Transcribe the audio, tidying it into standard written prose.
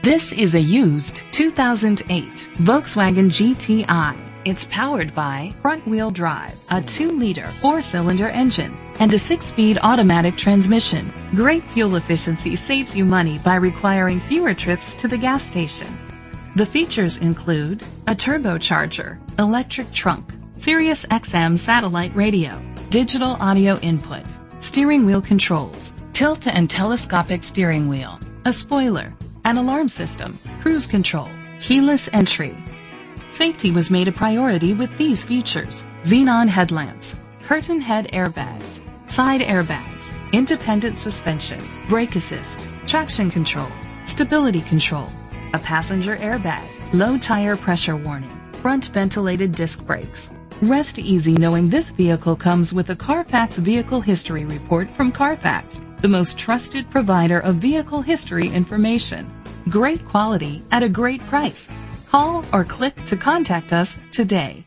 This is a used 2008 Volkswagen GTI. It's powered by front-wheel drive, a 2-liter 4-cylinder engine, and a 6-speed automatic transmission. Great fuel efficiency saves you money by requiring fewer trips to the gas station. The features include a turbocharger, electric trunk, Sirius XM satellite radio, digital audio input, steering wheel controls, tilt and telescopic steering wheel, a spoiler, an alarm system, cruise control, keyless entry. Safety was made a priority with these features: xenon headlamps, curtain head airbags, side airbags, independent suspension, brake assist, traction control, stability control, a passenger airbag, low tire pressure warning, front ventilated disc brakes. Rest easy knowing this vehicle comes with a Carfax Vehicle History Report from Carfax, the most trusted provider of vehicle history information. Great quality at a great price. Call or click to contact us today.